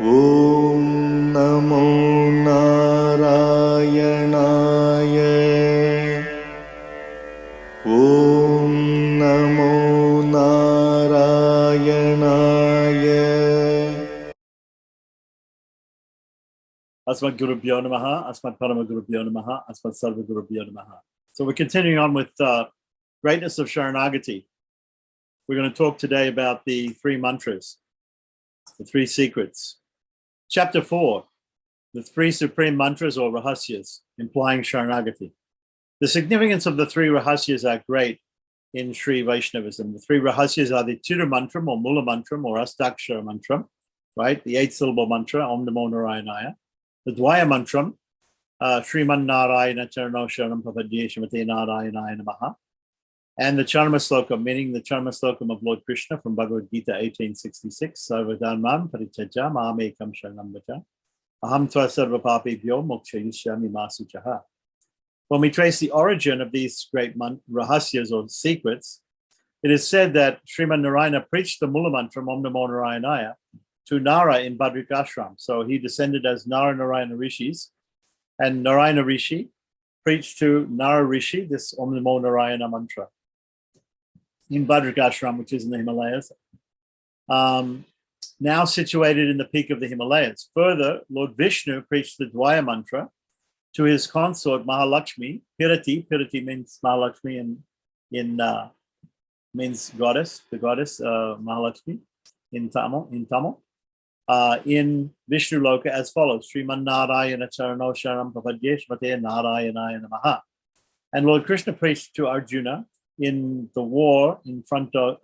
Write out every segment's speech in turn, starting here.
ॐ नमो नारायणाय ॐ नमो नारायणाय Asmat Gurubhyo Namaha, Asmat Parama Gurubhyo Namaha, Asmat Sarva Gurubhyo Namaha. So we're continuing on with greatness of Saranagati. We're going to talk today about the three mantras, the three secrets. Chapter 4, the three supreme mantras or rahasyas, implying Saranagati. The significance of the three rahasyas are great in Sri Vaishnavism. The three rahasyas are the Tira mantram or Mula mantram or Astakshara mantram, right? The 8-syllable mantra, Om Namo Narayanaya. The Dvaya mantram, Sriman Narayana Charano Sharanam Papadye Shrimate Narayanaya Namaha. And the Charma Slokam, meaning the Charma Slokam of Lord Krishna from Bhagavad Gita 1866, Sarvadharman Parichaja Mahamekam Sharanam Vacha Aham Tva Sarva Papebhyo Moksha Yishyami Masuchaha. When we trace the origin of these great rahasyas or secrets, it is said that Sriman Narayana preached the Mula mantra Om Namo Narayanaya to Nara in Badrikashram. So he descended as Nara Narayana Rishis, and Narayana Rishi preached to Nara Rishi this Om Namo Narayana mantra in Badrikashram, which is in the Himalayas, now situated in the peak of the Himalayas. Further, Lord Vishnu preached the Dvaya mantra to his consort Mahalakshmi. Pirati means Mahalakshmi in means goddess, the goddess Mahalakshmi in Tamil. In Vishnu Loka as follows: Sriman Narayana Charano Sharanam Papadye Shrimate Narayanaya Namaha. And Lord Krishna preached to Arjuna in the war in front of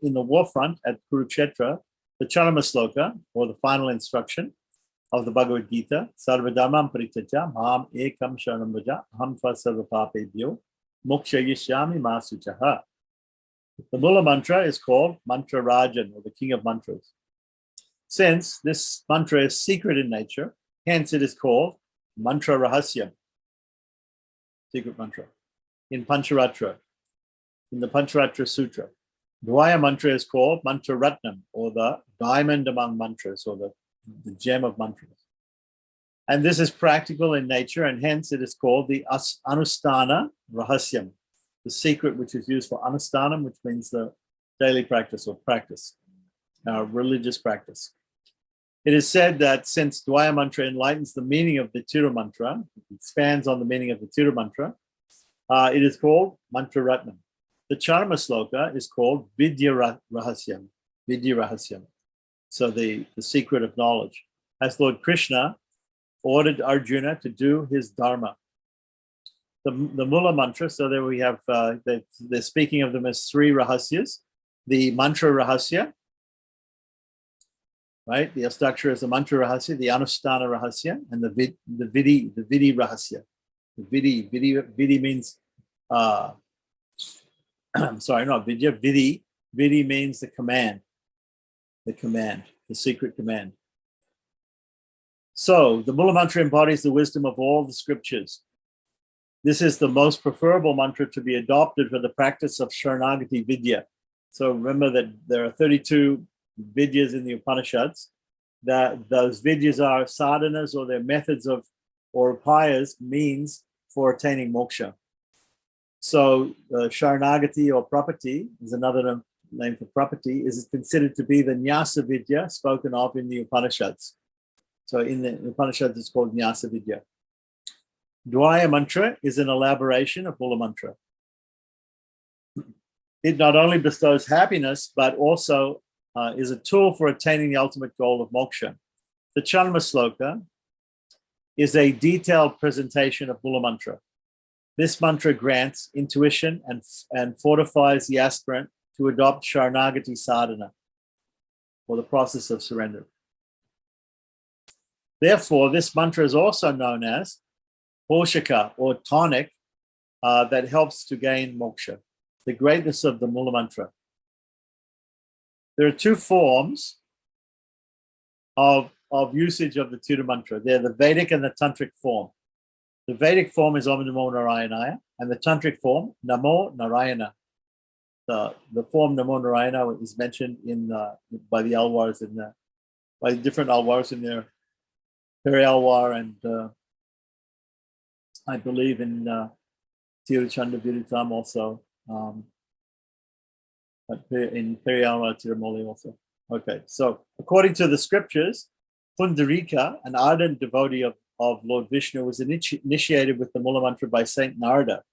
in the war front at Kurukshetra, the Charma Sloka, or the final instruction of the Bhagavad Gita, Sarvadharmam Paritaja Mam Ekam Sharanam Vaja Aham Tva Sarva Papebhyo Moksha Yishyami Masuchaha. The Mula mantra is called Mantra Rajan, or the King of Mantras. Since this mantra is secret in nature, hence it is called Mantra Rahasyam, secret mantra, in Pancharatra, in the Pancharatra Sutra. Dvaya mantra is called Mantra Ratnam, or the diamond among mantras, or the gem of mantras. And this is practical in nature, and hence it is called the Anustana Rahasyam, the secret which is used for Anustanam, which means the daily practice or practice, religious practice. It is said that since Dvaya mantra enlightens the meaning of the Tira mantra, it expands on the meaning of the Tira mantra, it is called Mantra Ratnam. The Charma Sloka is called Vidya Rahasyam, so the secret of knowledge, as Lord Krishna ordered Arjuna to do his dharma. The Mula mantra, so there we have, they're speaking of them as three rahasyas: the Mantra Rahasya, right? The Astakshara is the Mantra Rahasya, the Anustana Rahasya, and the Vidi Rahasya. Vidi means, sorry, not Vidya, Vidi. Vidi means the command, the secret command. So the Mula mantra embodies the wisdom of all the scriptures. This is the most preferable mantra to be adopted for the practice of Saranagati Vidya. So remember that there are 32 Vidyas in the Upanishads. That those Vidyas are sadhanas, or their methods of, or upayas, means for attaining moksha. So Saranagati or Prapatti is another name for Prapatti, is considered to be the Nyasa Vidya spoken of in the Upanishads. So in the Upanishads it's called Nyasa Vidya. Dvaya mantra is an elaboration of Mula mantra. It not only bestows happiness, but also is a tool for attaining the ultimate goal of moksha. The Charma Sloka is a detailed presentation of Mula mantra. This mantra grants intuition and fortifies the aspirant to adopt Saranagati sadhana, or the process of surrender. Therefore, this mantra is also known as Poshaka, or tonic, that helps to gain moksha, the greatness of the Mula mantra. There are two forms of usage of the Tira mantra. They're the Vedic and the Tantric form. The Vedic form is Om Namo Narayanaya, and the Tantric form, Namo Narayana. The form Namo Narayana is mentioned by the Alwars in the by different alwars in there. Peri Alwar and I believe in Tiruchanda Viritam also. But in Peri Alwar Tirumoli also. Okay, so according to the scriptures, Pundarika, an ardent devotee of Lord Vishnu, was initiated with the Mula Mantra by Saint Narada.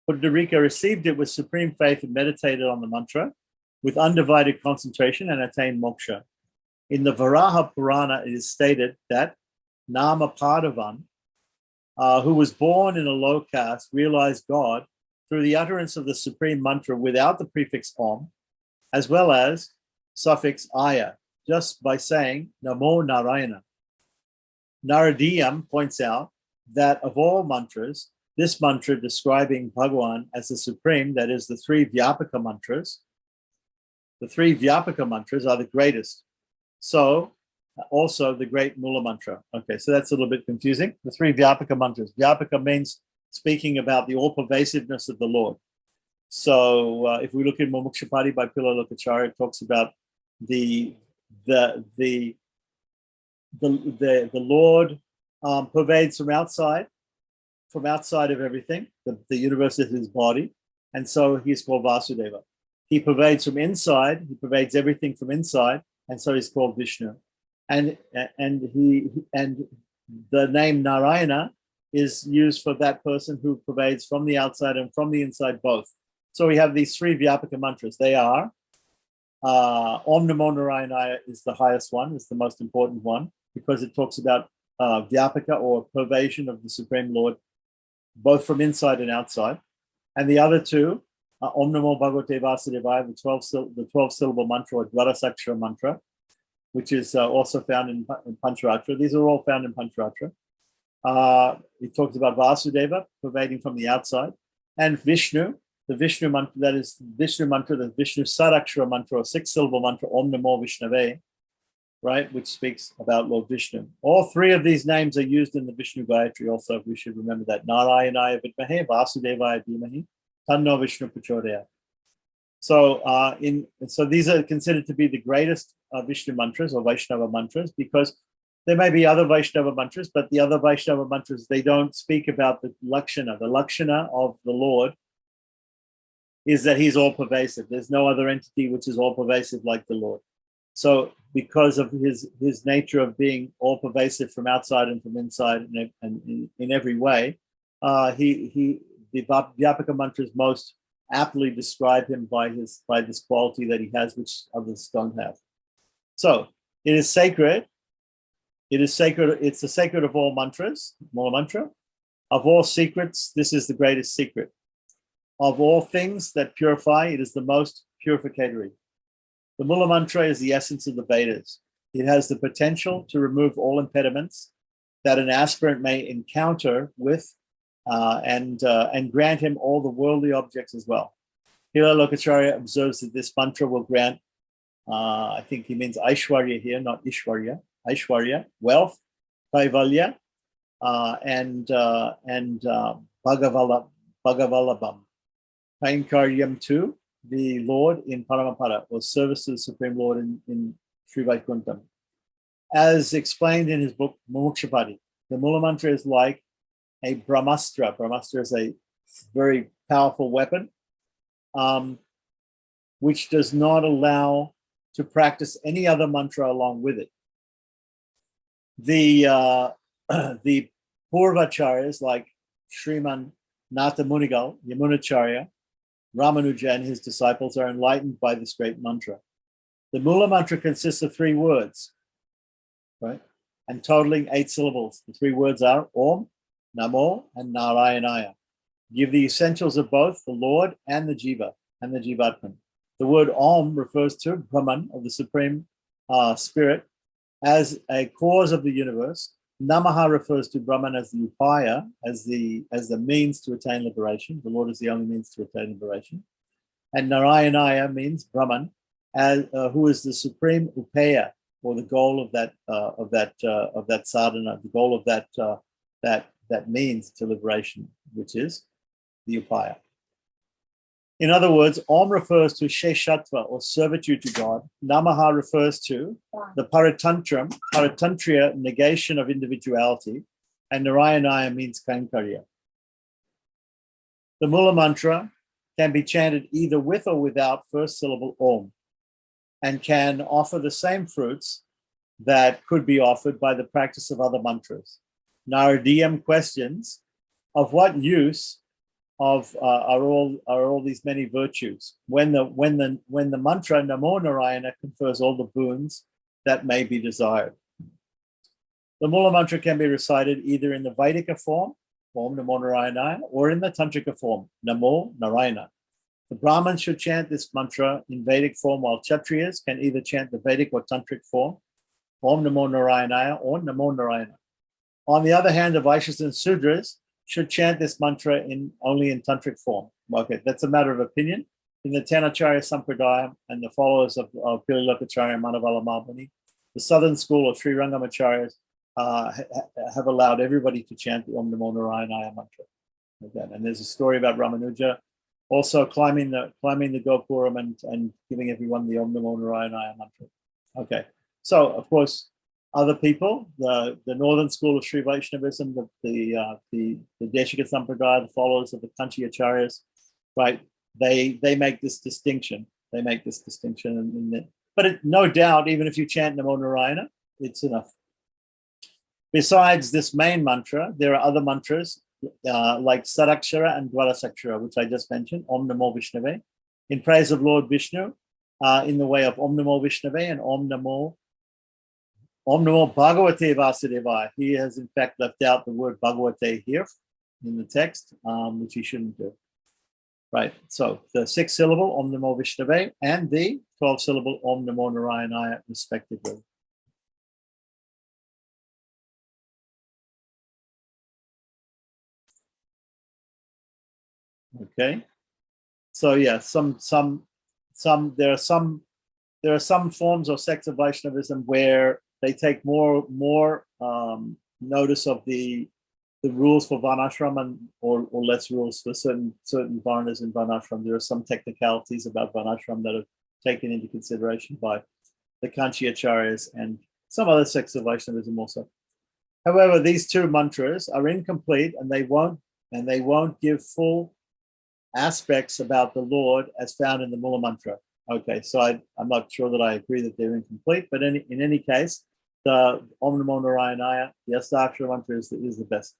Pundarika received it with supreme faith and meditated on the mantra with undivided concentration and attained moksha. In the Varaha Purana, it is stated that Nama Padavan, who was born in a low caste, realized God through the utterance of the supreme mantra without the prefix Om, as well as suffix Aya, just by saying Namo Narayana. Naradiyam points out that of all mantras, this mantra describing Bhagavan as the supreme, that is the three Vyapaka mantras, the three Vyapaka mantras are the greatest. So also the great Mula mantra. Okay, so that's a little bit confusing. The three Vyapaka mantras. Vyapaka means speaking about the all-pervasiveness of the Lord. So if we look in Mumukshapati by Pillai Lokacharya, it talks about the Lord pervades from outside of everything. The universe is his body, and so he's called Vasudeva. He pervades from inside. He pervades everything from inside, and so he's called Vishnu. And the name Narayana is used for that person who pervades from the outside and from the inside both. So we have these three Vyapaka mantras. They are Om Namo Narayana is the highest one, is the most important one, because it talks about Vyapaka or pervasion of the Supreme Lord, both from inside and outside. And the other two, Om Namo Bhagavate Vasudevaya, the 12-syllable mantra or Dvarasakshara mantra, which is also found in Pancharatra. These are all found in Pancharatra. It talks about Vasudeva, pervading from the outside, and Vishnu, the Vishnu mantra, that is Vishnu mantra, the Vishnu Sarakshara mantra, or 6-syllable mantra, Om Namo Vishnave, right, which speaks about Lord Vishnu. All three of these names are used in the Vishnu Gayatri also. We should remember that. Narayanaya Vidmahe, Vasudevaya Dhimahi, Tanno Vishnu Prachodaya. So, so these are considered to be the greatest Vishnu mantras or Vaishnava mantras, because there may be other Vaishnava mantras, but the other Vaishnava mantras, they don't speak about the Lakshana. The Lakshana of the Lord is that he's all pervasive. There's no other entity which is all pervasive like the Lord. So because of his nature of being all pervasive from outside and from inside and in every way, the Vyapaka mantras most aptly describe him by this quality that he has, which others don't have. So it is sacred. It is sacred. It's the sacred of all mantras, Mula mantra. Of all secrets, this is the greatest secret. Of all things that purify, it is the most purificatory. The Mula mantra is the essence of the Vedas. It has the potential to remove all impediments that an aspirant may encounter with and grant him all the worldly objects as well. Pillai Lokacharya observes that this mantra will grant, I think he means Aishwarya here, not Ishwarya, Aishwarya, wealth, Kaivalya, and Bhagavalabham. Kainkaryam too, the Lord in Paramapada, or service to the Supreme Lord in Sri Vaikuntham. As explained in his book, Mumukshapati, the Mula mantra is like a Brahmastra. Brahmastra is a very powerful weapon, which does not allow to practice any other mantra along with it. The Purvacharyas like Sriman Nata Munigal, Yamunacharya, Ramanuja and his disciples are enlightened by this great mantra. The Mula mantra consists of 3 words, right? And totaling 8 syllables. The 3 words are Om, Namo, and Narayanaya. Give the essentials of both the Lord and the Jiva, and the Jivatman. The word Om refers to Brahman, of the Supreme Spirit, as a cause of the universe. Namaha refers to Brahman as the Upaya, as the means to attain liberation. The Lord is the only means to attain liberation. And Narayanaya means Brahman, who is the supreme Upaya, or the goal of that sadhana, the goal of that means to liberation, which is the Upaya. In other words, Om refers to Sheshatva or servitude to God. Namaha refers to the Paratantria, negation of individuality, and Narayanaya means Kankarya. The Mula mantra can be chanted either with or without first syllable Om, and can offer the same fruits that could be offered by the practice of other mantras. Naradiyam questions, of what use are all these many virtues when the mantra Namo Narayana confers all the boons that may be desired. The Mula mantra can be recited either in the Vaidika form, Om Namo Narayana, or in the Tantrika form, Namo Narayana. The Brahmins should chant this mantra in Vedic form, while Kshatriyas can either chant the Vedic or Tantric form, Om Namo Narayana or Namo Narayana. On the other hand, the Vaishyas and Sudras should chant this mantra only in tantric form. Okay, that's a matter of opinion. In the Tanacharya Sampradaya and the followers of Pililokacharya Manavala Mahmuni, the southern school of Sri Rangamacharyas have allowed everybody to chant the Om Namo Narayana mantra. Again, and there's a story about Ramanuja also climbing the Gopuram and giving everyone the Om Namo Narayana mantra. Okay, so of course, other people, the northern school of Sri Vaishnavism, the Deshika Sampradaya, the followers of the Kanchi Acharyas, right? They make this distinction. But no doubt, even if you chant Namo Narayana, it's enough. Besides this main mantra, there are other mantras like Sarakshara and Dwarasakshara, which I just mentioned, Om Namo Vishnave, in praise of Lord Vishnu, in the way of Om Namo Vishnave and Om Namo Bhagavate Vasudevaya. He has in fact left out the word Bhagavate here in the text, which he shouldn't do. Right, so the 6-syllable Om Namo Vishnave and the 12-syllable Om Namo Narayanaya respectively. Okay, so yeah, there are some forms or sects of Vaishnavism where they take more notice of the rules for Varnashram or less rules for certain Varnas in Varnashram. There are some technicalities about Varnashram that are taken into consideration by the Kanchi Acharyas and some other sects of Vaishnavism also. However, these two mantras are incomplete, and they won't give full aspects about the Lord as found in the Mula mantra. Okay, so I'm not sure that I agree that they're incomplete, but in any case, the Om Namo Narayanaya, the Astakshara mantra is the best.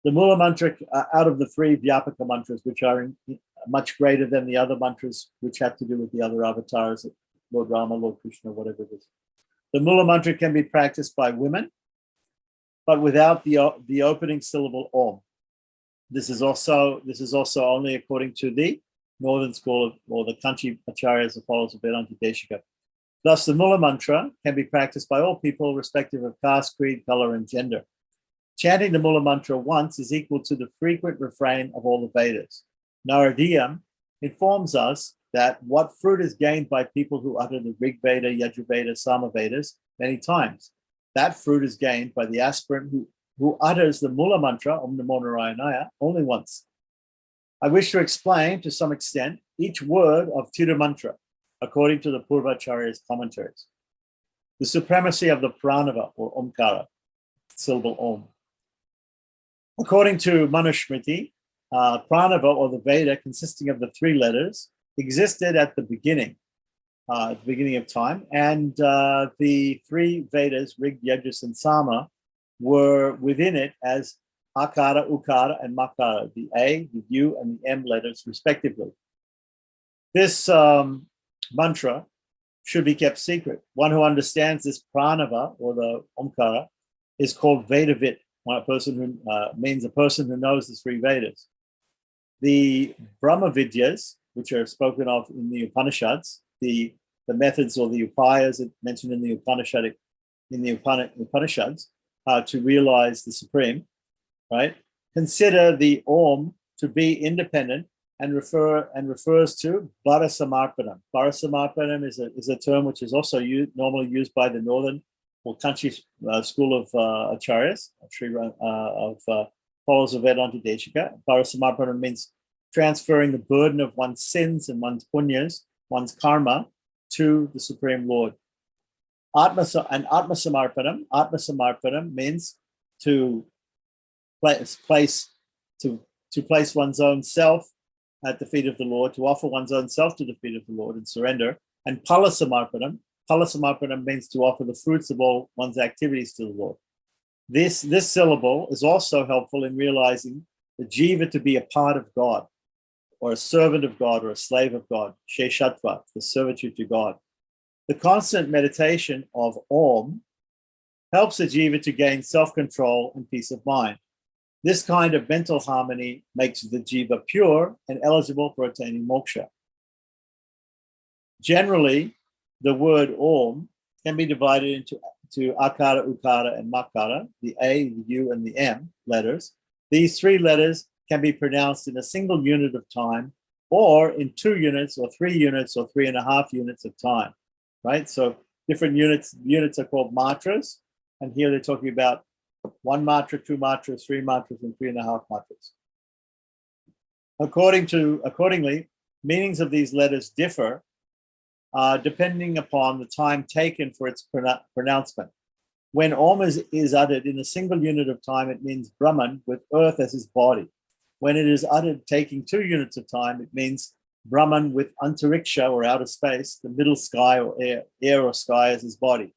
The Mula mantra, out of the 3 Vyapaka mantras, which are much greater than the other mantras, which have to do with the other avatars, Lord Rama, Lord Krishna, whatever it is. The Mula mantra can be practiced by women, but without the opening syllable Om. This is also only according to the northern school or the Kanchi Acharyas, the followers of Vedanta Deshika. Thus, the Mula mantra can be practiced by all people, respective of caste, creed, color, and gender. Chanting the Mula mantra once is equal to the frequent refrain of all the Vedas. Naradiyam informs us that what fruit is gained by people who utter the Rig Veda, Yajurveda, Samavedas many times. That fruit is gained by the aspirant who utters the Mula mantra, Om Namo Narayanaya, only once. I wish to explain, to some extent, each word of Tira mantra, according to the Purvacharya's commentaries. The supremacy of the Pranava, or Omkara, syllable Om. According to Manusmriti, Pranava, or the Veda, consisting of the 3 letters, existed at the beginning of time, and the 3 Vedas, Rig, Yajus, and Sama, were within it as Akara, Ukara, and Makara, the A, the U, and the M letters, respectively. This mantra should be kept secret. One who understands this pranava, or the Omkara, is called Vedavit, a person who means a person who knows the 3 Vedas. The Brahma Vidyas, which are spoken of in the Upanishads, the methods or the upayas mentioned in the Upanishads, to realize the Supreme, right? Consider the Om to be independent and refers to Bharasamarpanam. Bharasamarpanam is a term which is also normally used by the northern or Kanchi school of acharyas, of followers of Vedanta Deshika. Bharasamarpanam means transferring the burden of one's sins and one's punyas, one's karma, to the Supreme Lord. Atma Samarpanam means to place one's own self at the feet of the Lord, to offer one's own self to the feet of the Lord and surrender. And Palasamarpanam means to offer the fruits of all one's activities to the Lord. This syllable is also helpful in realizing the jiva to be a part of God, or a servant of God, or a slave of God, Sheshatva, the servitude to God. The constant meditation of Om helps the jiva to gain self-control and peace of mind. This kind of mental harmony makes the jiva pure and eligible for attaining moksha. Generally, the word Om can be divided into Akara, Ukara, and Makara, the A, the U, and the M letters. These three letters can be pronounced in a single unit of time, or in 2 units, or 3 units, or 3.5 units of time, right? So different units are called matras, and here they're talking about 1 matra, 2 matras, 3 matras, and 3.5 matras. Accordingly, meanings of these letters differ depending upon the time taken for its pronouncement. When Om is uttered in a single unit of time, it means Brahman with earth as his body. When it is uttered taking 2 units of time, it means Brahman with antariksha, or outer space, the middle sky or air or sky as his body.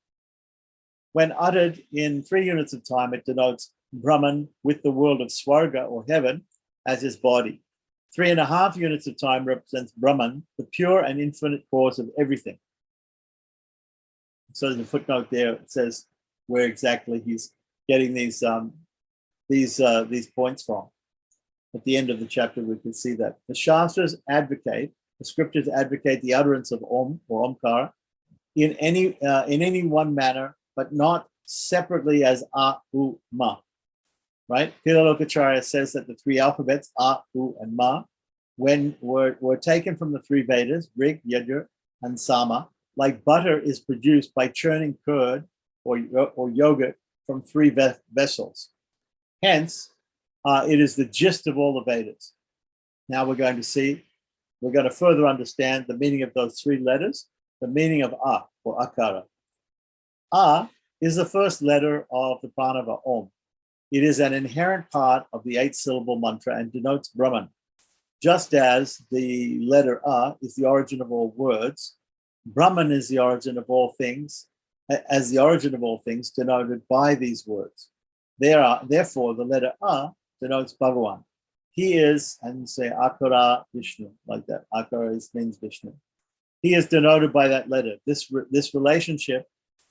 When uttered in 3 units of time, it denotes Brahman with the world of Swarga or heaven as his body. 3.5 units of time represents Brahman, the pure and infinite cause of everything. So the footnote there, it says where exactly he's getting these points from. At the end of the chapter, we can see that the scriptures advocate the utterance of Om or Omkara in any one manner, but not separately as A, U, Ma. Right? Pilalokacharya says that the 3 alphabets, A, U, and Ma, when were taken from the 3 Vedas, Rig, Yajur, and Sama, like butter is produced by churning curd or yogurt from 3 vessels. Hence, it is the gist of all the Vedas. Now we're going to further understand the meaning of those 3 letters, the meaning of A, or Akara. A is the first letter of the Pranava Om. It is an inherent part of the 8-syllable mantra and denotes Brahman. Just as the letter A is the origin of all words, Brahman is the origin of all things, as the origin of all things denoted by these words. Therefore, the letter A denotes Bhagavan. He is, and say Akara Vishnu, like that. Akara means Vishnu. He is denoted by that letter. This relationship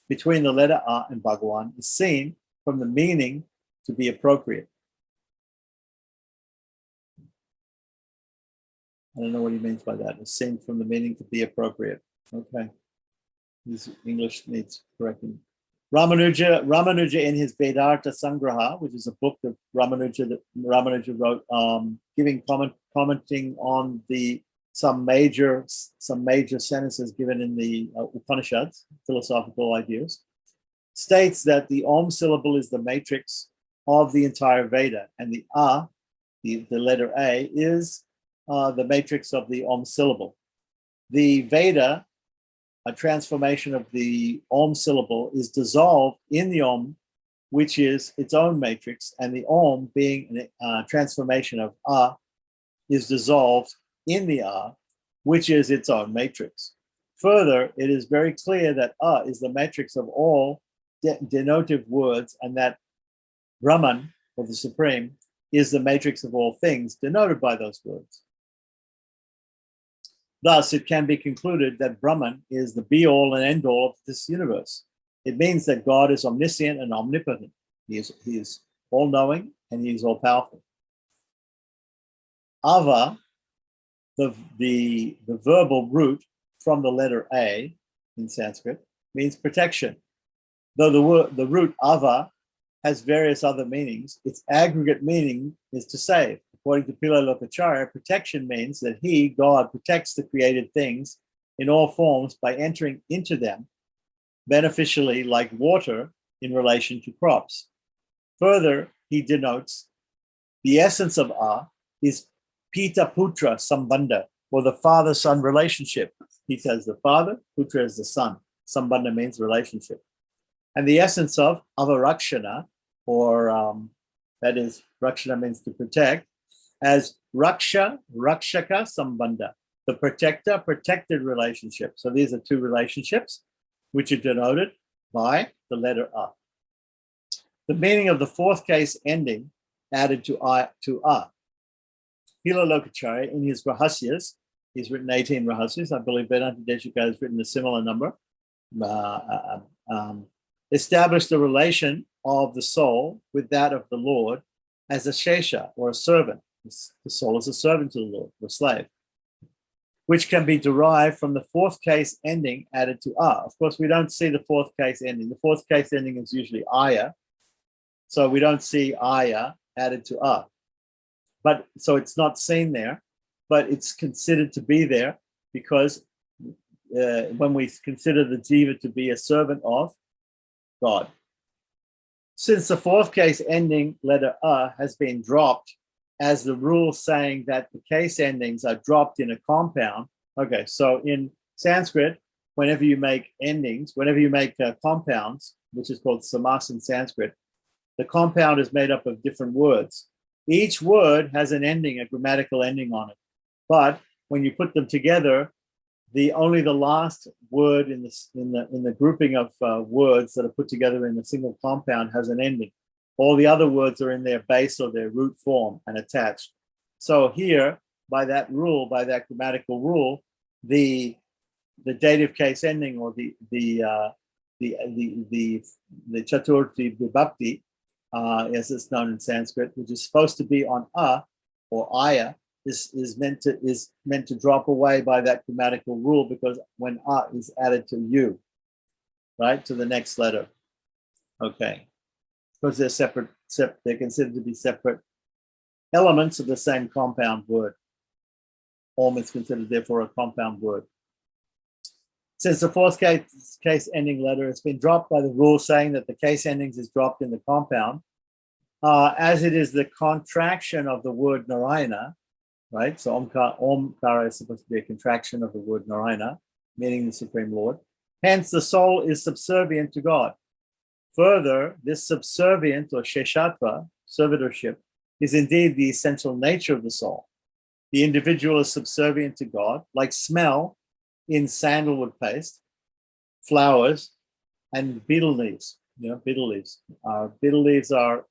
between the letter A and Bhagavan is seen from the meaning to be appropriate. I don't know what he means by that. It's seen from the meaning to be appropriate. Okay. His English needs correcting. Ramanuja in his Vedartha Sangraha, which is a book that Ramanuja wrote, commenting on some major sentences given in the Upanishads, philosophical ideas, states that the Om syllable is the matrix of the entire Veda, and the A, the letter A, is the matrix of the Om syllable. The Veda, a transformation of the Om syllable, is dissolved in the Om, which is its own matrix, and the Om, being a transformation of A, is dissolved in the A, which is its own matrix. Further, it is very clear that A is the matrix of all denotive words, and that Brahman, or the Supreme, is the matrix of all things denoted by those words. Thus, it can be concluded that Brahman is the be-all and end-all of this universe. It means that God is omniscient and omnipotent. He is all-knowing and he is all-powerful. Ava, the verbal root from the letter A in Sanskrit, means protection. Though the root Ava has various other meanings, its aggregate meaning is to save. According to Pillai Lokacharya, protection means that he, God, protects the created things in all forms by entering into them beneficially, like water in relation to crops. Further, he denotes the essence of A is Pita Putra Sambandha, or the father-son relationship. Pita is the father, Putra is the son. Sambandha means relationship. And the essence of avarakshana, or that is, rakshana means to protect, as raksha, rakshaka sambandha, the protector, protected relationship. So these are two relationships which are denoted by the letter A. The meaning of the fourth case ending added to a. Pila Lokacharya, in his Rahasyas, he's written 18 Rahasyas. I believe Vedanta Deshika has written a similar number. Established the relation of the soul with that of the Lord as a shesha, or a servant. The soul is a servant to the Lord, or a slave, which can be derived from the fourth case ending added to A. Of course, we don't see the fourth case ending. The fourth case ending is usually Aya, so we don't see Aya added to A. But so it's not seen there, but it's considered to be there because when we consider the jiva to be a servant of God. Since the fourth case ending letter A has been dropped as the rule saying that the case endings are dropped in a compound. Okay, so in Sanskrit, whenever you make endings, whenever you make compounds, which is called samas in Sanskrit, the compound is made up of different words. Each word has an ending, a grammatical ending on it. But when you put them together, only the last word in the grouping of words that are put together in a single compound has an ending. All the other words are in their base or their root form and attached. So here, by that rule, by that grammatical rule, the dative case ending, or the chaturthi vibhakti, as it's known in Sanskrit, which is supposed to be on a or aya, is meant to drop away by that grammatical rule, because when a is added to u, right, to the next letter. Okay, because they're separate, they're considered to be separate elements of the same compound word. Om is considered therefore a compound word. Since the fourth case ending letter has been dropped by the rule saying that the case endings is dropped in the compound, as it is the contraction of the word Narayana, right? So Omkara is supposed to be a contraction of the word Narayana, meaning the Supreme Lord. Hence, the soul is subservient to God. Further, this subservient or sheshatva, servitorship, is indeed the essential nature of the soul. The individual is subservient to God, like smell in sandalwood paste, flowers, and betel leaves. Betel leaves. Betel leaves are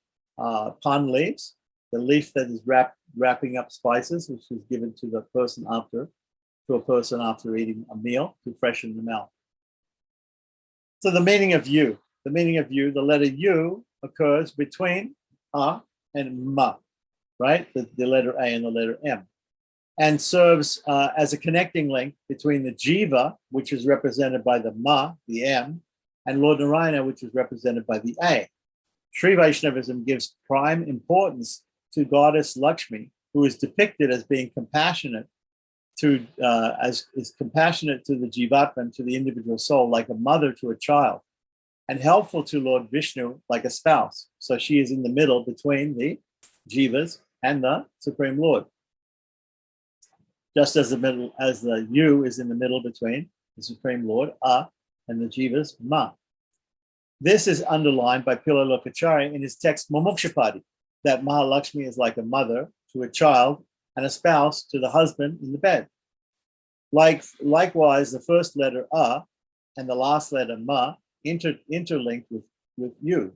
pan leaves, the leaf that is wrapping up spices, which is given to a person after eating a meal to freshen the mouth. So the meaning of you, the letter U occurs between A and Ma, right? The letter A and the letter M, and serves as a connecting link between the jiva, which is represented by the Ma, the M, and Lord Narayana, which is represented by the A. Sri Vaishnavism gives prime importance to goddess Lakshmi, who is depicted as being compassionate is compassionate to the jivatma and to the individual soul, like a mother to a child, and helpful to Lord Vishnu like a spouse. So she is in the middle between the jivas and the Supreme Lord. Just as the U is in the middle between the Supreme Lord, A, and the jivas, Ma. This is underlined by Pila Lokacharya in his text Mumukshapadi, that Mahalakshmi is like a mother to a child and a spouse to the husband in the bed. Likewise, the first letter A and the last letter Ma interlinked with you.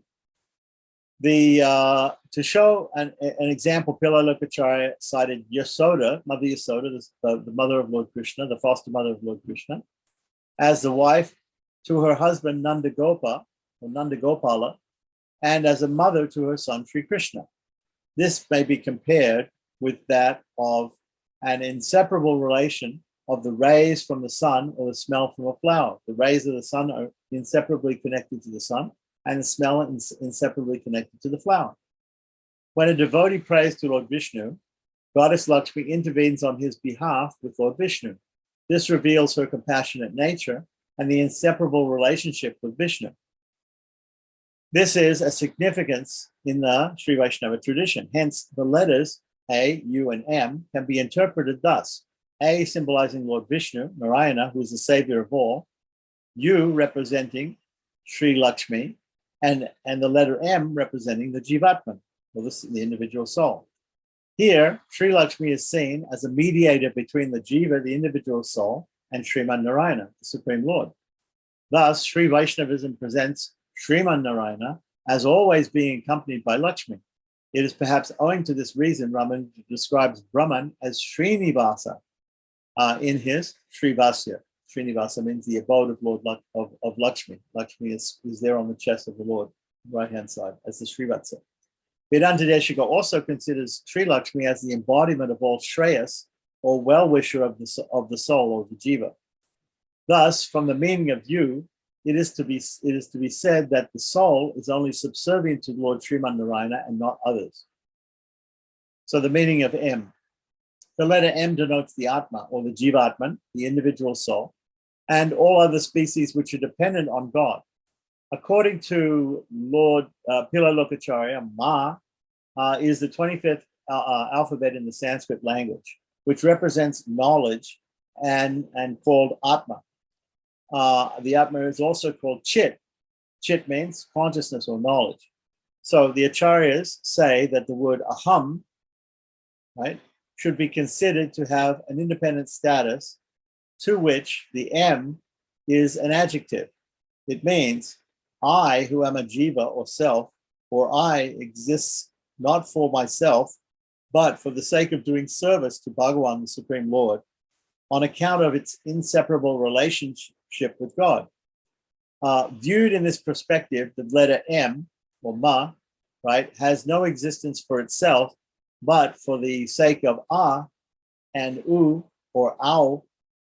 To show an example, Pila Lokacharya cited Yasoda, Mother Yasoda, the mother of Lord Krishna, the foster mother of Lord Krishna, as the wife to her husband Nandagopala, and as a mother to her son Sri Krishna. This may be compared with that of an inseparable relation of the rays from the sun or the smell from a flower. The rays of the sun are inseparably connected to the sun, and the smell is inseparably connected to the flower. When a devotee prays to Lord Vishnu, Goddess Lakshmi intervenes on his behalf with Lord Vishnu. This reveals her compassionate nature and the inseparable relationship with Vishnu. This is a significance in the Sri Vaishnava tradition. Hence, the letters A, U, and M, can be interpreted thus. A symbolizing Lord Vishnu, Narayana, who is the savior of all. U representing Sri Lakshmi, and the letter M representing the Jivatman, or the individual soul. Here, Sri Lakshmi is seen as a mediator between the Jiva, the individual soul, and Sriman Narayana, the Supreme Lord. Thus, Sri Vaishnavism presents Sriman Narayana as always being accompanied by Lakshmi. It is perhaps owing to this reason Raman describes Brahman as Srinivasa in his Srivasya. Srinivasa means the abode of Lord of Lakshmi. Lakshmi is there on the chest of the Lord, right-hand side, as the Srivatsa. Vedanta Deshika also considers Sri Lakshmi as the embodiment of all Shreyas, or well-wisher of the soul, or the Jiva. Thus, from the meaning of you, it is to be said that the soul is only subservient to Lord Sriman Narayana and not others. So the meaning of M. The letter M denotes the Atma, or the Jivatman, the individual soul, and all other species which are dependent on God. According to Lord Pillai Lokacharya, Ma is the 25th alphabet in the Sanskrit language, which represents knowledge and called Atma. The Atma is also called Chit. Chit means consciousness or knowledge. So the Acharyas say that the word Aham, right, should be considered to have an independent status, to which the M is an adjective. It means I, who am a jiva or self, or I exists not for myself, but for the sake of doing service to Bhagavan, the Supreme Lord, on account of its inseparable relationship with God. Viewed in this perspective, the letter M, or Ma, right, has no existence for itself, but for the sake of A and U, or Au,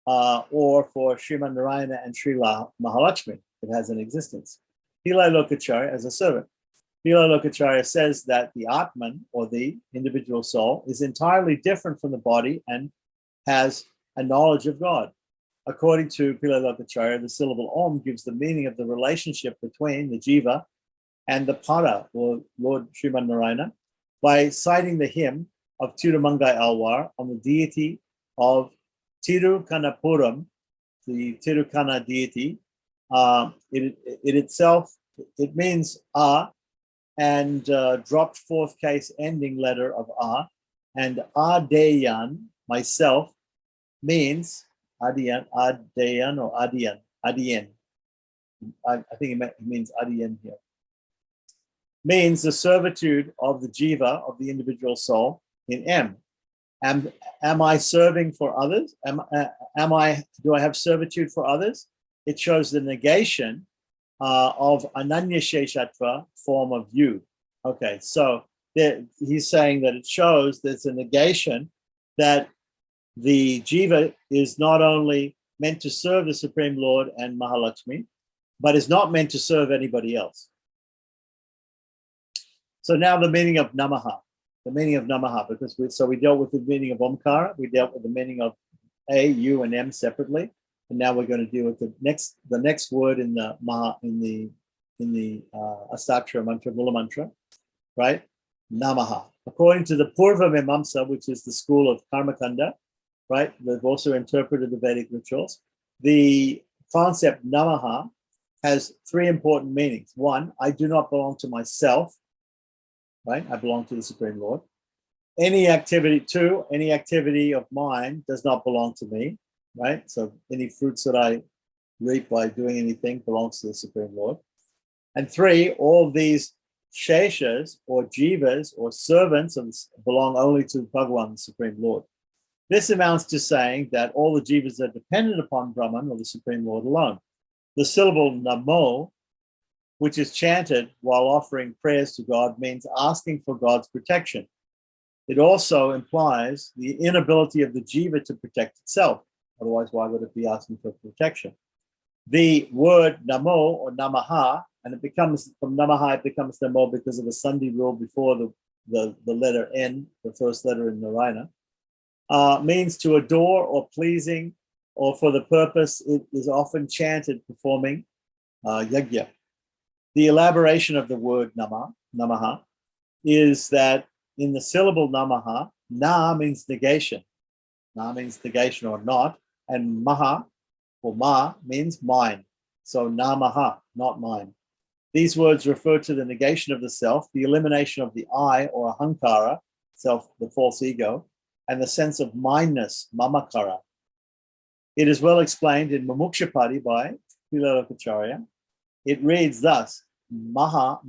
or for Sriman Narayana and Srila Mahalakshmi, it has an existence. Pillai Lokacharya as a servant. Pillai Lokacharya says that the Atman, or the individual soul, is entirely different from the body and has a knowledge of God. According to Pillai Lokacharya, the syllable Om gives the meaning of the relationship between the Jiva and the Para, or Lord Sriman Narayana, by citing the hymn of Tirumangai Alwar on the deity of Tirukanapuram, the Tirukana deity. It means A, and dropped fourth case ending letter of A, and Adeyan, myself, means Adiyan, Adeyan or Adiyan, Adiyan. I think it means Adiyan here. Means the servitude of the jiva, of the individual soul, in M. Am I serving for others? Do I have servitude for others? It shows the negation of Ananya Sheshatva form of you. Okay, so he's saying that it shows there's a negation that the jiva is not only meant to serve the Supreme Lord and Mahalakshmi, but is not meant to serve anybody else. So now the meaning of Namaha. The meaning of Namaha, because we dealt with the meaning of Omkara, we dealt with the meaning of A, U, and M separately, and now we're going to deal with the next word in the Maha in the Astakshara mantra, Mula mantra, right? Namaha. According to the Purva Mimamsa, which is the school of Karmakanda, right? They've also interpreted the Vedic rituals. The concept Namaha has three important meanings. One, I do not belong to myself. Right? I belong to the Supreme Lord. Any activity of mine does not belong to me, right? So any fruits that I reap by doing anything belongs to the Supreme Lord. And three, all these sheshas or jivas or servants belong only to Bhagavan, the Supreme Lord. This amounts to saying that all the jivas are dependent upon Brahman or the Supreme Lord alone. The syllable Namo, which is chanted while offering prayers to God, means asking for God's protection. It also implies the inability of the jiva to protect itself. Otherwise, why would it be asking for protection? The word Namo or Namaha, and it becomes from Namaha, it becomes Namo because of the Sandhi rule before the letter N, the first letter in Narayana, means to adore or pleasing, or for the purpose. It is often chanted performing yajna. The elaboration of the word Namaha is that in the syllable Namaha, Na means negation. Na means negation or not. And maha or ma means mine. So na maha, not mine. These words refer to the negation of the self, the elimination of the I or ahankara, self, the false ego, and the sense of mineness, mamakara. It is well explained in Mumukshapadi by Pilalokacharya. It reads thus: Maha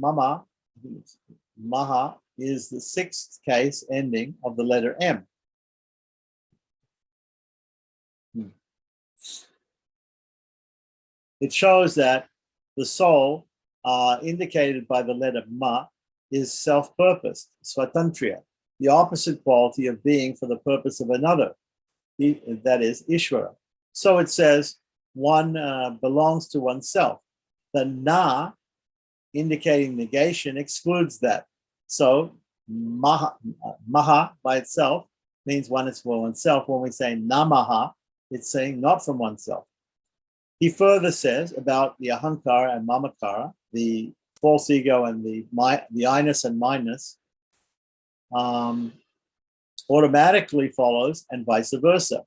is the sixth case ending of the letter M. It shows that the soul, indicated by the letter Ma, is self-purposed, swatantriya, the opposite quality of being for the purpose of another, that is, Ishvara. So it says one belongs to oneself. The Na, indicating negation, excludes that. So maha by itself means one is for oneself. When we say namaha, it's saying not from oneself. He further says about the ahankara and mamakara, the false ego and the I-ness and mine-ness, automatically follows and vice versa.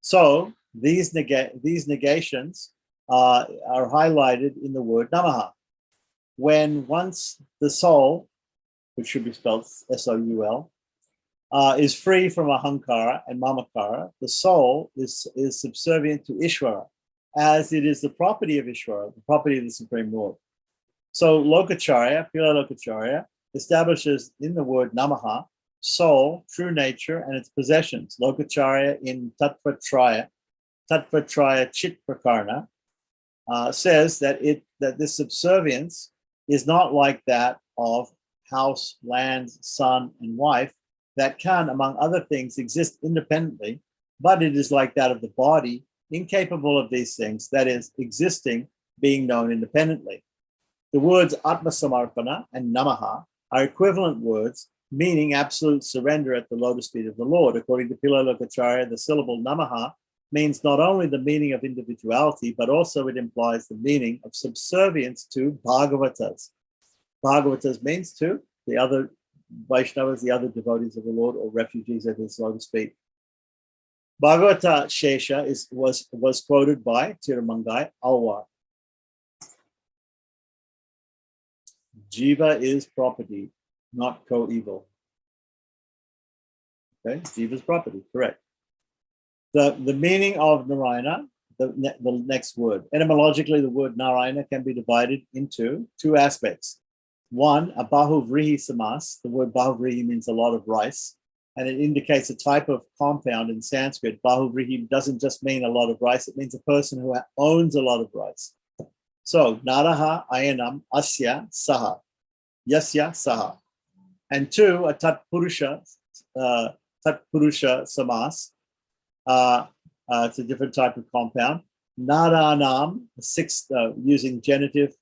So these negations are highlighted in the word namaha. When once the soul, which should be spelled S-O-U-L, is free from ahankara and mamakara, the soul is subservient to Ishvara, as it is the property of Ishvara, the property of the Supreme Lord. So Lokacharya, Pila Lokacharya, establishes in the word namaha, soul, true nature, and its possessions. Lokacharya in Tattva Traya Chit Prakarna, says that this subservience is not like that of house, lands, son, and wife, that can, among other things, exist independently, but it is like that of the body, incapable of these things, that is, existing, being known independently. The words Atma Samarpana and Namaha are equivalent words, meaning absolute surrender at the lotus feet of the Lord. According to Pila Lokacharya, the syllable Namaha means not only the meaning of individuality, but also it implies the meaning of subservience to Bhagavatas. Bhagavatas means to the other Vaishnavas, the other devotees of the Lord, or refugees at his lotus feet. Bhagavata Shesha was quoted by Tirumangai Alwar. Jiva is property, not co-evil. Okay, Jiva's property, correct. The meaning of Narayana, the next word. Etymologically, the word Narayana can be divided into two aspects. One, a bahuvrihi samas. The word bahuvrihi means a lot of rice, and it indicates a type of compound in Sanskrit. Bahuvrihi doesn't just mean a lot of rice, it means a person who owns a lot of rice. So, naraha ayanam asya saha, yasya saha. And two, a tatpurusha samas. It's a different type of compound. Naranam, sixth, using genitive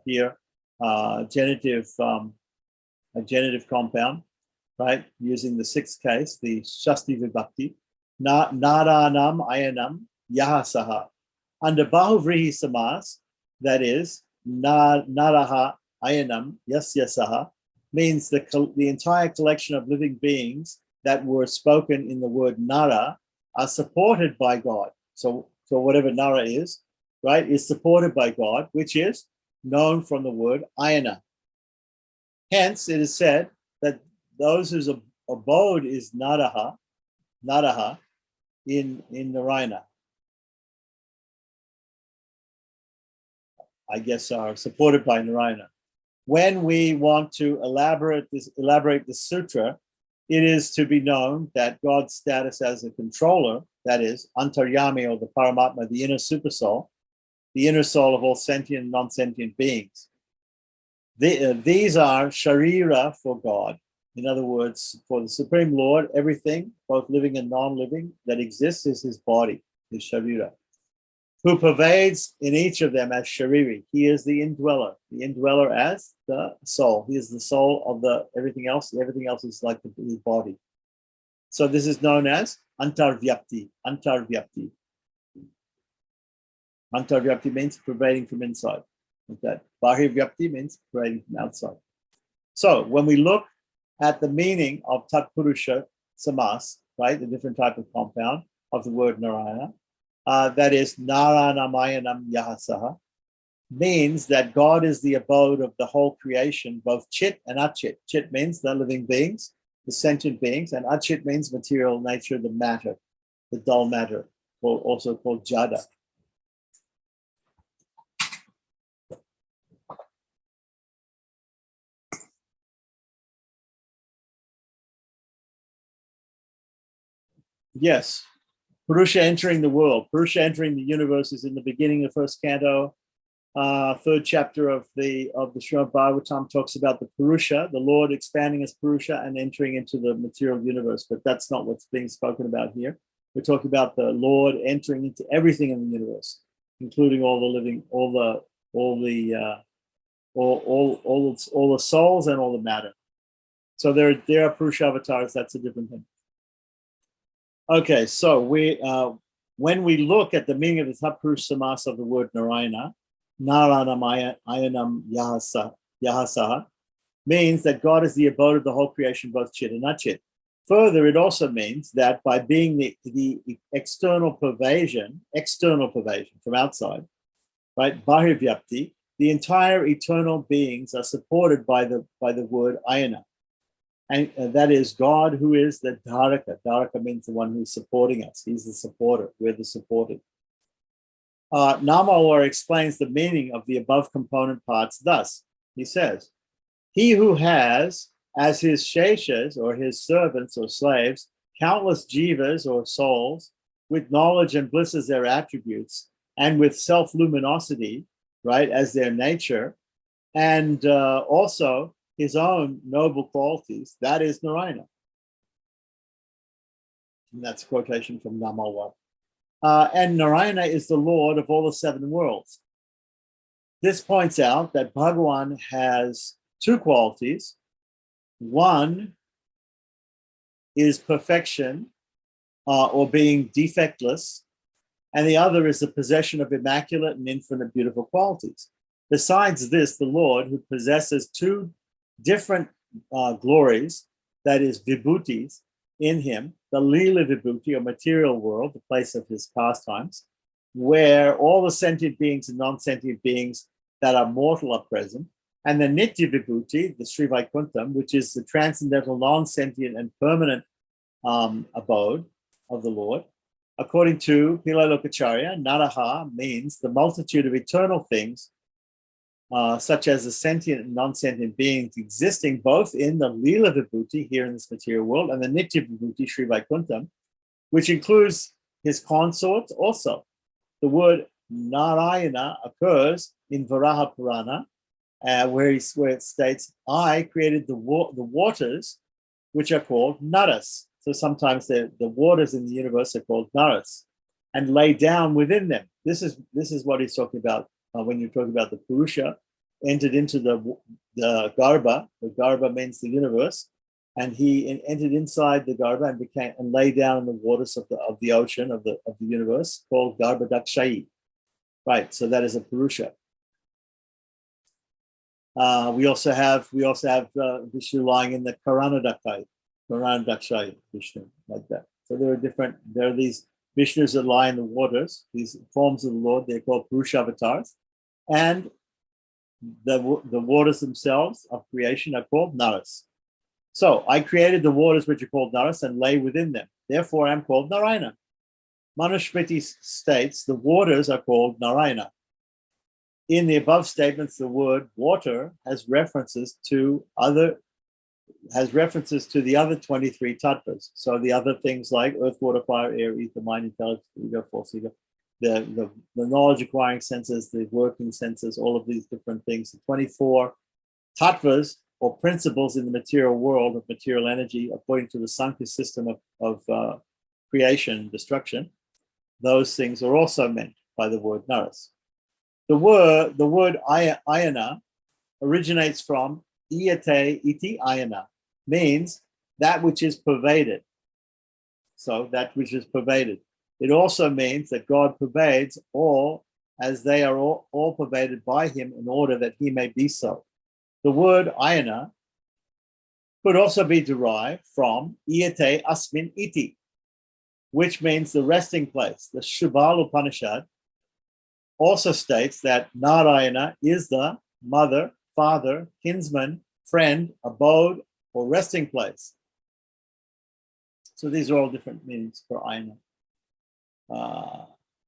here, a genitive compound, right? Using the sixth case, the Shasti Vibhakti. Naranam ayanam yahasaha. Under Bahuvrihi Samas, that is, naraha ayanam yasyasaha, means the entire collection of living beings that were spoken in the word nara are supported by God. So whatever nara is, right, is supported by God, which is known from the word ayana. Hence, it is said that those whose abode is naraha in Narayana, I guess, are supported by Narayana. When we want to elaborate this sutra, it is to be known that God's status as a controller, that is, Antaryami, or the Paramatma, the inner supersoul, the inner soul of all sentient and non-sentient beings. These are sharira for God. In other words, for the Supreme Lord, everything, both living and non-living, that exists is his body, his sharira, who pervades in each of them as shariri. He is the indweller as the soul. He is the soul of everything else. Everything else is like his body. So this is known as antarvyapti. Antarvyapti means pervading from inside. Okay. Bahirvyapti means pervading from outside. So when we look at the meaning of Tatpurusha samas, right? The different type of compound of the word Narayana. That is Naranamayanam Yahasaha, means that God is the abode of the whole creation, both chit and achit. Chit means the living beings, the sentient beings, and achit means material nature, the matter, the dull matter, also called jada. Yes, Purusha entering the world. Purusha entering the universe is in the beginning of first canto. Third chapter of the Srimad Bhagavatam talks about the Purusha, the Lord expanding as Purusha and entering into the material universe. But that's not what's being spoken about here. We're talking about the Lord entering into everything in the universe, including all the living, all the souls and all the matter. So there are Purusha avatars. That's a different thing. Okay, so when we look at the meaning of the Tatpurush Samas of the word Narayana, Naranayanam Yahasaha, means that God is the abode of the whole creation, both chit and achit. Further, it also means that by being the external pervasion from outside, right, Bahirvyapti, the entire eternal beings are supported by the word Ayana. And that is God, who is the Dharaka. Dharaka means the one who's supporting us. He's the supporter. We're the supported. Namalwar explains the meaning of the above component parts thus. He says, he who has as his sheshas, or his servants or slaves, countless jivas or souls, with knowledge and bliss as their attributes, and with self-luminosity, right, as their nature, and also his own noble qualities, that is Narayana. And that's a quotation from Namalwar. And Narayana is the Lord of all the seven worlds. This points out that Bhagavan has two qualities. One is perfection, or being defectless, and the other is the possession of immaculate and infinite beautiful qualities. Besides this, the Lord, who possesses two different glories, that is vibhutis, in him, the Lila Vibhuti, or material world, the place of his pastimes, where all the sentient beings and non-sentient beings that are mortal are present, and the Nitya Vibhuti, the Sri Vaikuntham, which is the transcendental, non-sentient, and permanent abode of the Lord. According to Pillai Lokacharya, Naraha means the multitude of eternal things, such as the sentient and non-sentient beings existing both in the Lila Vibhuti, here in this material world, and the Nitya Vibhuti, Sri Vaikuntham, which includes his consorts also. The word Narayana occurs in Varaha Purana, where it states, I created the waters, which are called Naras. So sometimes the waters in the universe are called Naras, and lay down within them. This is what he's talking about when you're talking about the Purusha entered into the Garbha. The Garbha means the universe, and he entered inside the Garbha and lay down in the waters of the ocean of the universe, called Garbha Dakshayi. Right. So that is a Purusha. We also have Vishnu lying in the Karanadakshayi Vishnu, like that. So there are these Vishnus that lie in the waters, these forms of the Lord, they're called Purusha avatars. And the waters themselves of creation are called Naras. So I created the waters which are called Naras and lay within them. Therefore, I'm called Narayana. Manusmriti states the waters are called Narayana. In the above statements, the word water has references to the other 23 tattvas. So the other things like earth, water, fire, air, ether, mind, intelligence, ego, false ego, the knowledge acquiring senses, the working senses, all of these different things. The 24 tattvas, or principles in the material world of material energy, according to the Sankhya system of creation and destruction, those things are also meant by the word Naras. The word ayana originates from iyate iti ayana, means that which is pervaded. So that which is pervaded. It also means that God pervades all, as they are all pervaded by him, in order that he may be so. The word ayana could also be derived from Iyate Asmin Iti, which means the resting place. The Shubal Upanishad also states that Narayana is the mother, father, kinsman, friend, abode, or resting place. So these are all different meanings for Ayana.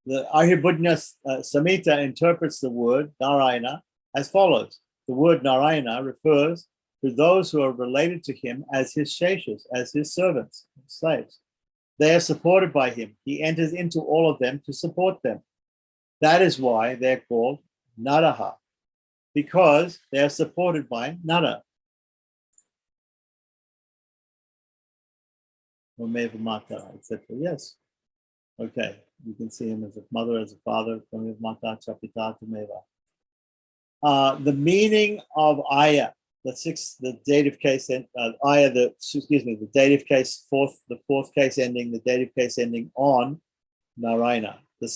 The Ahirbudnya Samhita interprets the word Narayana as follows. The word Narayana refers to those who are related to him as his sheshas, as his servants, slaves. They are supported by him. He enters into all of them to support them. That is why they're called Naraha, because they are supported by Nara. Mameva Mata, etc. Yes. Okay. You can see him as a mother, as a father. Mameva Mata, Chapita, Tumeva. The meaning of Aya, the dative case, Aya, the dative case, the fourth case ending, the dative case ending on Narayana. In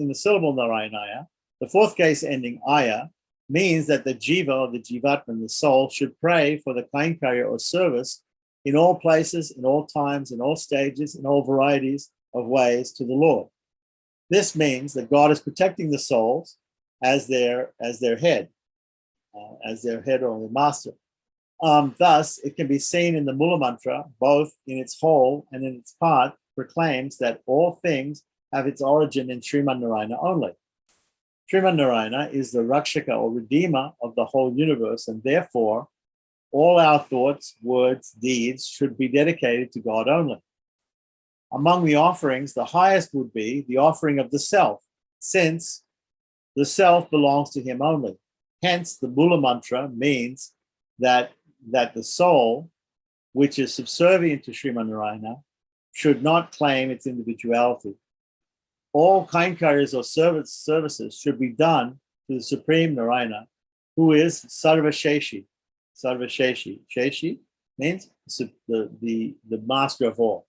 the syllable Narayana, the fourth case ending Aya means that the jiva or the jivatman, the soul, should pray for the kainkarya or service in all places, in all times, in all stages, in all varieties of ways to the Lord. This means that God is protecting the souls as their head or the master. Thus, it can be seen in the Mula Mantra, both in its whole and in its part, proclaims that all things have its origin in Sriman Narayana only. Sriman Narayana is the Rakshaka or Redeemer of the whole universe, and therefore all our thoughts, words, deeds should be dedicated to God only. Among the offerings, the highest would be the offering of the self, since the self belongs to him only. Hence, the Mula Mantra means that the soul, which is subservient to Sriman Narayana, should not claim its individuality. All kainkaryas or services should be done to the Supreme Narayana, who is Sarvasheshi. Sarvasheshi. Sheshi means the master of all.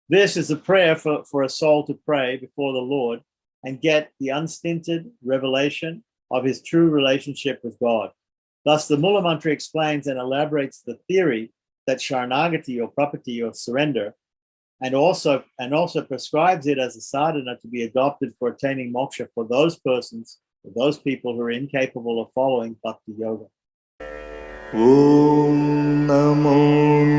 This is a prayer for a soul to pray before the Lord and get the unstinted revelation of his true relationship with God. Thus, the Mula Mantra explains and elaborates the theory that Saranagati or property or surrender, and also prescribes it as a sadhana to be adopted for attaining moksha for those persons, for those people who are incapable of following bhakti yoga. Om Namo